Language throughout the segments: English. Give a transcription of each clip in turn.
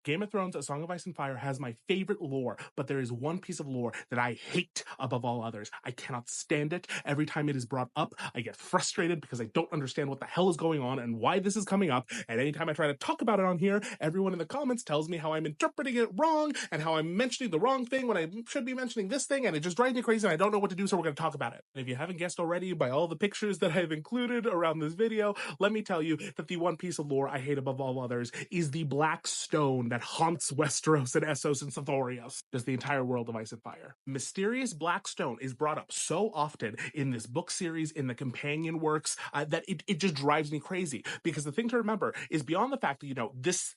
Game of Thrones, A Song of Ice and Fire has my favorite lore, but there is one piece of lore that I hate above all others. I cannot stand it. Every time it is brought up, I get frustrated because I don't understand what the hell is going on and why this is coming up. And anytime I try to talk about it on here, everyone in the comments tells me how I'm interpreting it wrong and how I'm mentioning the wrong thing when I should be mentioning this thing, and it just drives me crazy and I don't know what to do, so we're going to talk about it. And if you haven't guessed already by all the pictures that I've included around this video, let me tell you that the one piece of lore I hate above all others is the black stone that haunts Westeros and Essos and Sothoryos, just the entire world of Ice and Fire. Mysterious black stone is brought up so often in this book series, in the companion works, that it just drives me crazy. Because the thing to remember is, beyond the fact that, you know, this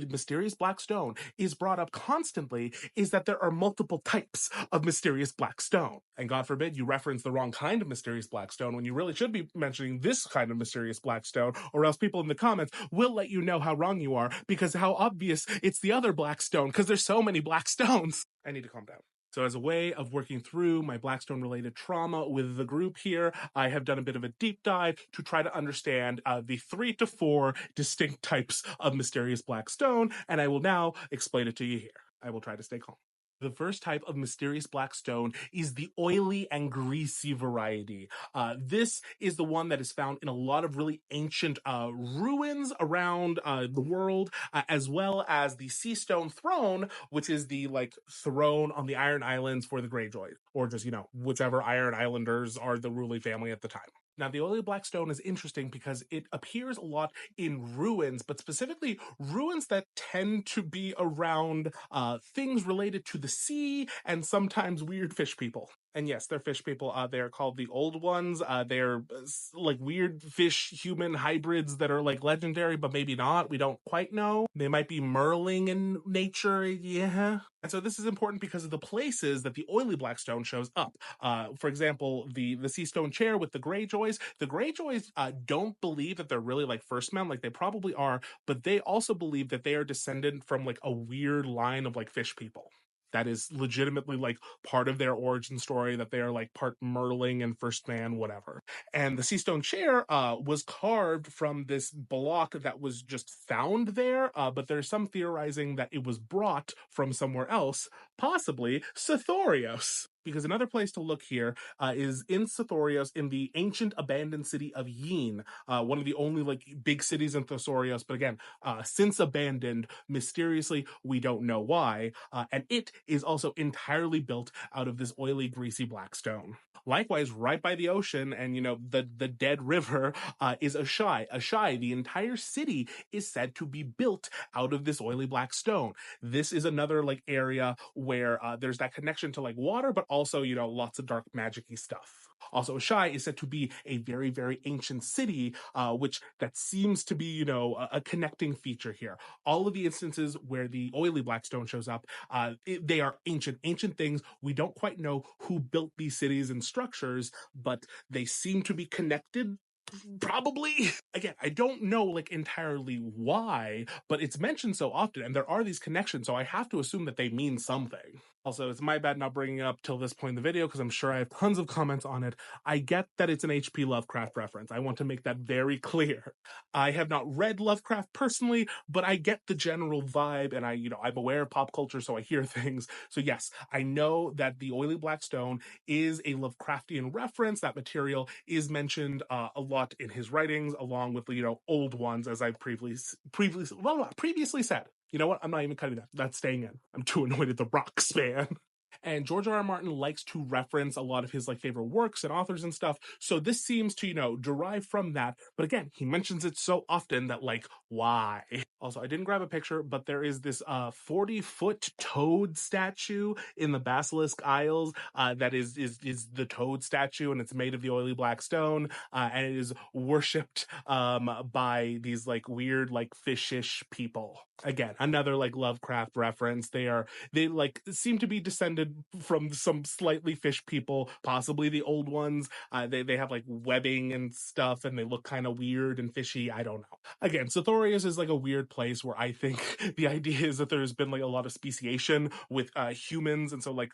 mysterious black stone is brought up constantly, is that there are multiple types of mysterious black stone. And God forbid you reference the wrong kind of mysterious black stone when you really should be mentioning this kind of mysterious black stone, or else people in the comments will let you know how wrong you are, because how obvious it's the other black stone, because there's so many black stones. I need to calm down. So as a way of working through my Blackstone-related trauma with the group here, I have done a bit of a deep dive to try to understand the 3 to 4 distinct types of mysterious black stone, and I will now explain it to you here. I will try to stay calm. The first type of mysterious black stone is the oily and greasy variety. This is the one that is found in a lot of really ancient ruins around the world, as well as the Sea Stone Throne, which is the throne on the Iron Islands for the Greyjoy, or just, you know, whichever Iron Islanders are the ruling family at the time. Now, the oily black stone is interesting because it appears a lot in ruins, but specifically ruins that tend to be around things related to the sea and sometimes weird fish people. And yes, they're fish people. They are called the Old Ones. They're like weird fish-human hybrids that are like legendary, but maybe not. We don't quite know. They might be merling in nature, yeah. And so this is important because of the places that the oily black stone shows up. For example, the Sea Stone chair with the Greyjoys. The Greyjoys don't believe that they're really like first men, like they probably are, but they also believe that they are descended from like a weird line of like fish people. That is legitimately like part of their origin story, that they are like part Merling and First Man, whatever. And the Sea Stone chair was carved from this block that was just found there, but there's some theorizing that it was brought from somewhere else, possibly Sothoryos. Because another place to look here is in Sothoryos, in the ancient abandoned city of Yeen, one of the only like big cities in Sothoryos, but again, since abandoned, mysteriously, we don't know why, and it is also entirely built out of this oily, greasy black stone. Likewise, right by the ocean and, you know, the dead river is Asshai. Asshai, the entire city is said to be built out of this oily black stone. This is another like area where there's that connection to like water, but also, you know, lots of dark magic-y stuff. Also, Asshai is said to be a very, very ancient city, which that seems to be, you know, a connecting feature here. All of the instances where the oily black stone shows up, they are ancient things. We don't quite know who built these cities and structures, but they seem to be connected. Probably. Again, I don't know like entirely why, but it's mentioned so often and there are these connections, so I have to assume that they mean something. Also, it's my bad not bringing it up till this point in the video because I'm sure I have tons of comments on it. I get that it's an H.P. Lovecraft reference. I want to make that very clear. I have not read Lovecraft personally, but I get the general vibe, and I'm aware of pop culture, so I hear things. So yes, I know that the oily black stone is a Lovecraftian reference. That material is mentioned a lot in his writings, along with, you know, old ones, as I've previously said. You know what? I'm not even cutting that. That's staying in. I'm too annoyed at the rocks, man. And George R.R. Martin likes to reference a lot of his like favorite works and authors and stuff. So this seems to, you know, derive from that. But again, he mentions it so often that like, why? Also, I didn't grab a picture, but there is this 40-foot toad statue in the Basilisk Isles that is the toad statue, and it's made of the oily black stone, and it is worshipped by these like weird like fishish people. Again, another like Lovecraft reference. They like seem to be descended from some slightly fish people, possibly the Old Ones. They have like webbing and stuff, and they look kind of weird and fishy. I don't know. Again, Sothoryos is like a weird place where I think the idea is that there's been like a lot of speciation with humans, and so like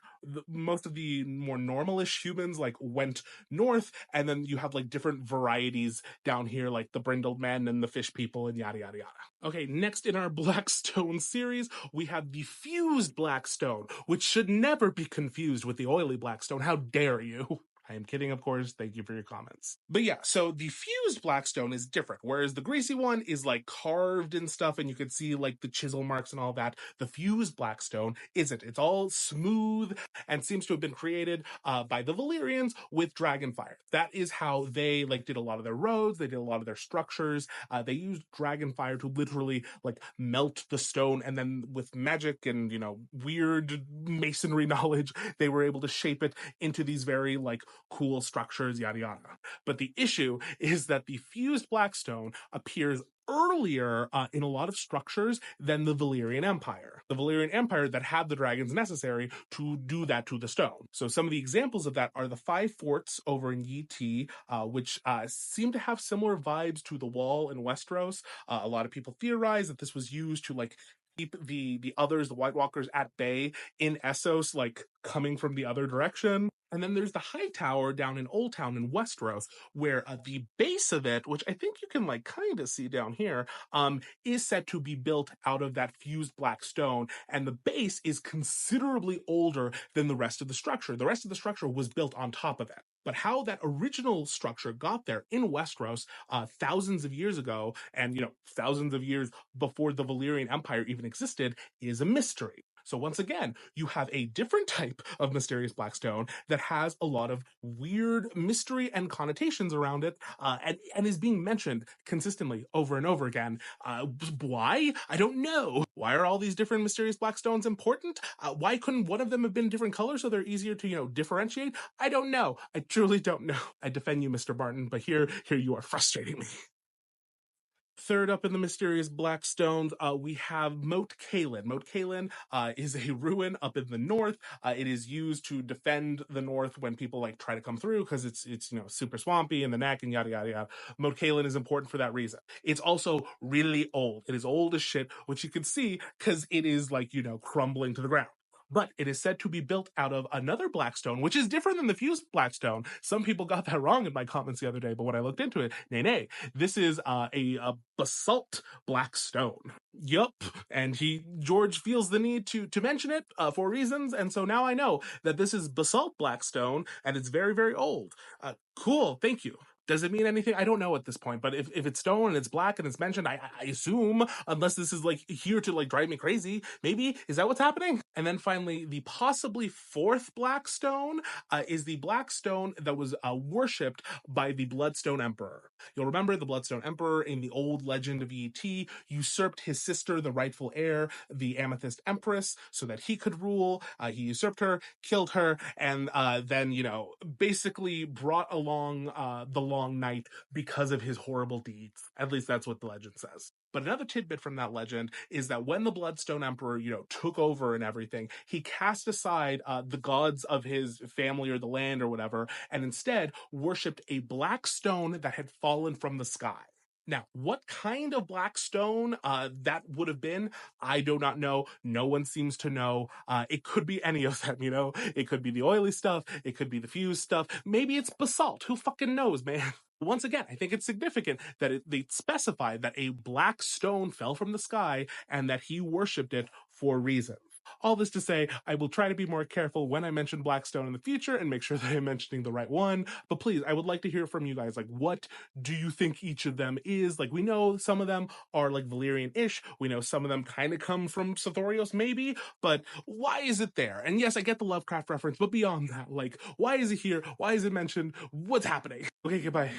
most of the more normalish humans like went north, and then you have like different varieties down here, like the brindled men and the fish people and yada yada yada. Okay, next in our Blackstone series, we have the fused Blackstone, which should never be confused with the oily Blackstone. How dare you? I am kidding, of course. Thank you for your comments. But yeah, so the fused Blackstone is different, whereas the greasy one is like carved and stuff, and you can see like the chisel marks and all that. The fused Blackstone isn't. It's all smooth and seems to have been created by the Valyrians with dragonfire. That is how they like did a lot of their roads. They did a lot of their structures. They used dragonfire to literally like melt the stone, and then with magic and weird masonry knowledge, they were able to shape it into these very like cool structures, yada yada. But the issue is that the fused Blackstone appears earlier in a lot of structures than the Valyrian Empire. The Valyrian Empire that had the dragons necessary to do that to the stone. So some of the examples of that are the 5 forts over in Yeen, which seem to have similar vibes to the wall in Westeros. A lot of people theorize that this was used to like keep the others, the White Walkers, at bay in Essos, like coming from the other direction. And then there's the High Tower down in Old Town in Westeros, where the base of it, which I think you can like kind of see down here, is said to be built out of that fused black stone, and the base is considerably older than the rest of the structure. The rest of the structure was built on top of it. But how that original structure got there in Westeros thousands of years ago, and thousands of years before the Valyrian Empire even existed, is a mystery. So once again, you have a different type of mysterious black stone that has a lot of weird mystery and connotations around it, and is being mentioned consistently over and over again. Why? I don't know. Why are all these different mysterious black stones important? Why couldn't one of them have been different colors so they're easier to differentiate? I don't know. I truly don't know. I defend you, Mr. Barton, but here you are frustrating me. Third up in the mysterious black stones, we have Moat Cailin. Moat Cailin is a ruin up in the north. It is used to defend the north when people like try to come through because it's super swampy in the neck and yada yada yada. Moat Cailin is important for that reason. It's also really old. It is old as shit, which you can see because it is like crumbling to the ground. But it is said to be built out of another blackstone, which is different than the fused blackstone. Some people got that wrong in my comments the other day, but when I looked into it, nay, this is a basalt blackstone. Yup, and George feels the need to mention it for reasons, and so now I know that this is basalt blackstone, and it's very, very old. Cool, thank you. Does it mean anything? I don't know at this point, but if it's stone and it's black and it's mentioned, I assume, unless this is like here to like drive me crazy, maybe, is that what's happening? And then finally, the possibly 4th black stone is the black stone that was worshipped by the Bloodstone Emperor. You'll remember the Bloodstone Emperor in the old legend of E.T. usurped his sister, the rightful heir, the Amethyst Empress, so that he could rule. He usurped her, killed her, and then, basically brought along the Long Night because of his horrible deeds. At least that's what the legend says. But another tidbit from that legend is that when the Bloodstone Emperor, took over and everything, he cast aside the gods of his family or the land or whatever, and instead worshipped a black stone that had fallen from the sky. Now, what kind of black stone that would have been, I do not know. No one seems to know. It could be any of them, It could be the oily stuff. It could be the fused stuff. Maybe it's basalt. Who fucking knows, man? Once again, I think it's significant that they specified that a black stone fell from the sky and that he worshipped it for reasons. All this to say, I will try to be more careful when I mention Blackstone in the future and make sure that I'm mentioning the right one. But please, I would like to hear from you guys. Like, what do you think each of them is? Like, we know some of them are like Valyrian-ish. We know some of them kind of come from Sothoryos, maybe. But why is it there? And yes, I get the Lovecraft reference, but beyond that, like, why is it here? Why is it mentioned? What's happening? Okay, goodbye.